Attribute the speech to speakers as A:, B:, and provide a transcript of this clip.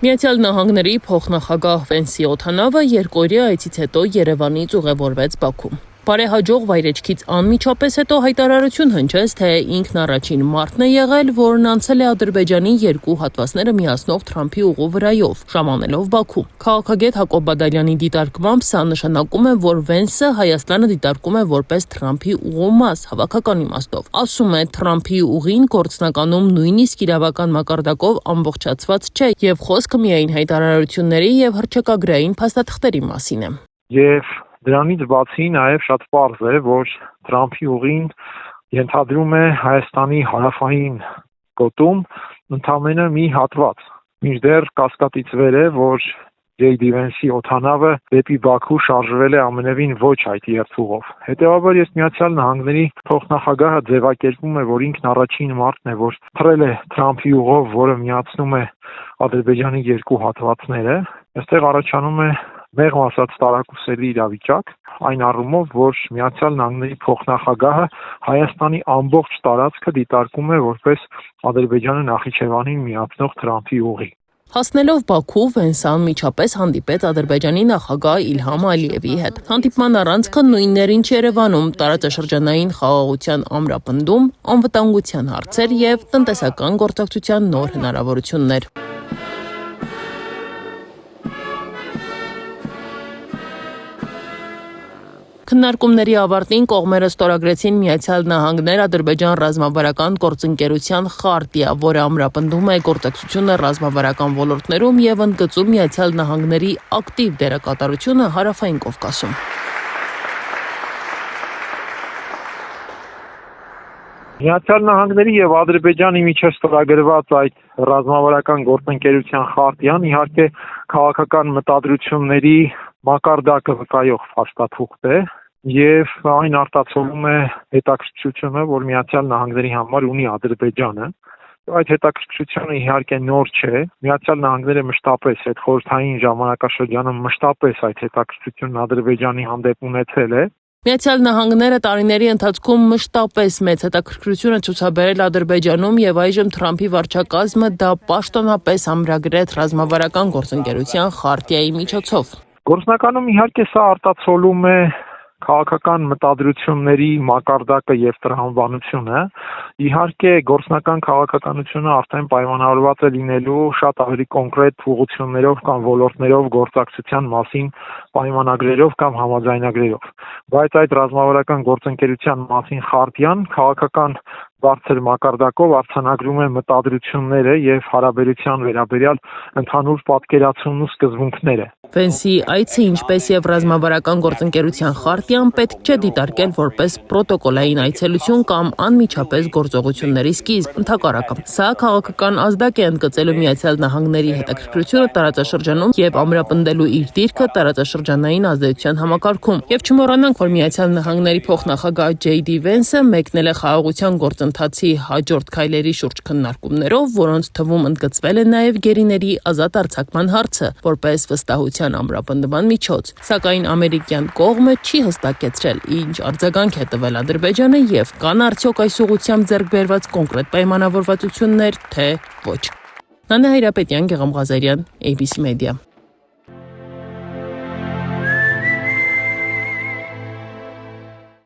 A: Միացյալ Նահանգների փոխնախագահ Վենսի Օթանավը երկօրյա այցից հետո Երևանից ուղևորվեց Բաքու։ Բարեհաջող վայրեջքից անմիջապես հետո հայտարարություն հնչեց, թե ինքն առաջին մարդն է եղել, որն անցել է Ադրբեջանի երկու հատվածները միացնող Թրամփի ուղու վրայով, ժամանելով Բաքու։ Քաղաքագետ Հակոբ Բադալյանի դիտարկմամբ սա նշանակում է, որ Վենսը Հայաստանը դիտարկում է որպես Թրամփի ուղու մաս, հավաքական իմաստով։ Ասում է, Թրամփի ուղին գործնականում նույնիսկ իրավական մակարդակով ամբողջացված չէ, եւ խոսքը միայն հայտարարությունների եւ հռչակագրային փաստաթղթերի մասին է։
B: Եվ դրանից բացի նաև շատ պարզ է, որ Թրամփի ուղին ենթադրում է Հայաստանի հարավային գոտում ընդամենը մի հատված։ Մինչդեռ կասկածից վեր է, որ J.D. Vance-ի օդանավը դեպի Բաքու շարժվել է ամենևին ոչ այդ երթուղով։ Հետևաբար ես Միացյալ Նահանգների փոխնախագահը ձևակերպում է, որ ինքն առաջին մարդն է, որ թռել է Թրամփի ուղով, որը միացնում է Ադրբեջանի երկու հատվածները։ Այստեղ առաջանում է մեղմ ասած տարակուսելի իրավիճակ, այն առումով, որ Միացյալ Նահանգների փոխնախագահը Հայաստանի ամբողջ տարածքը դիտարկում է որպես Ադրբեջանը Նախիջևանին միացնող Թրամփի ուղի։
A: Հասնելով Բաքու, Վենսը անմիջապես հանդիպեց Ադրբեջանի նախագահ Իլհամ Ալիևի հետ։ Հանդիպման առանցքը նույնն ինչ Երևանում՝ տարածաշրջանային խաղաղության ամրապնդում, անվտանգության հարցեր եւ տնտեսական գործակցության նոր հնարավորություններ։ Քննարկումների ավարտին կողմերը ստորագրեցին Միացյալ Նահանգներ Ադրբեջան ռազմավարական գործընկերության խարտիա, որը ամրապնդում է գործակցությունը ռազմավարական ոլորտներում եւ ընդգծում Միացյալ Նահանգների ակտիվ դերակատարությունը Հարավային Կովկասում։
B: Միացյալ Նահանգների եւ Ադրբեջանի միջև ստորագրված այդ ռազմավարական գործընկերության խարտիան իհարկե քաղաքական մտադրությունների մակարդակը վկայող փաստաթուղթ է եւ այն արտացոլում է հետաքրքրությունը, որ Միացյալ Նահանգների համար ունի Ադրբեջանը։ Այդ հետաքրքրությունը իհարկե նոր չէ։ Միացյալ Նահանգները մշտապես այդ խորհրդային ժամանակաշրջանում մշտապես այդ հետաքրքրությունն Ադրբեջանի հանդեպ ունեցել է։
A: Միացյալ Նահանգները տարիների ընթացքում մշտապես մեծ հետաքրքրություն է ցուցաբերել Ադրբեջանում եւ այժմ Թրամփի վարչակազմը դա պաշտոնապես ամրագրեց ռազմավարական գործընկերության խարտիայի միջոցով։
B: Գործնականում իհարկե սա արտացոլում է քաղաքական մտադրությունների մակարդակը եւ տրամաբանությունը։ Իհարկե գործնական քաղաքականությունը արդեն պայմանավորված է լինելու շատ ավելի կոնկրետ ուղղություններով կամ ոլորտներով գործակցության մասին պայմանագրերով կամ համաձայնագրերով։ Բայց այդ ռազմավարական գործընկերության մասին խարտիան քաղաքական բարձր մակարդակով արձանագրում է մտադրությունները եւ հարաբերության վերաբերյալ ընդհանուր պատկերացումն ու սկզբունքները։
A: Վենսի այցը, ինչպես եւ ռազմավարական գործընկերության խարտիան պետք չէ դիտարկել որպես պրոտոկոլային այցելություն կամ անմիջապես գործողությունների սկիզբ, ընդհակառակը։ Սա քաղաքական ազդակ է ընդգծելու Միացյալ Նահանգների հետաքրքրությունը տարածաշրջանում եւ ամրապնդելու իր դիրքը տարածաշրջանային ազդեցության համակարգում։ Եվ չմոռանանք, որ Միացյալ Նահանգների փոխնախագահ J.D. Vance-ը մեկնել է խաղաղության գործընթացի հաջորդ քայլերի շուրջ քննարկումներով, որոնց թվում ընդգծվել է նաեւ գերիների ազատ արձակման հարցը, որպես վստահության ամրապնդման միջոց, սակայն ամերիկյան կողմը չի հստակեցրել, ինչ արձագանք է տվել Ադրբեջանը եւ կան արդյոք այս ուղղությամբ ձեռք բերված կոնկրետ պայմանավորվածություններ, թե ոչ։ Նանե Հայրապետյան, Գեղամ Ղազարյան, ABC Media։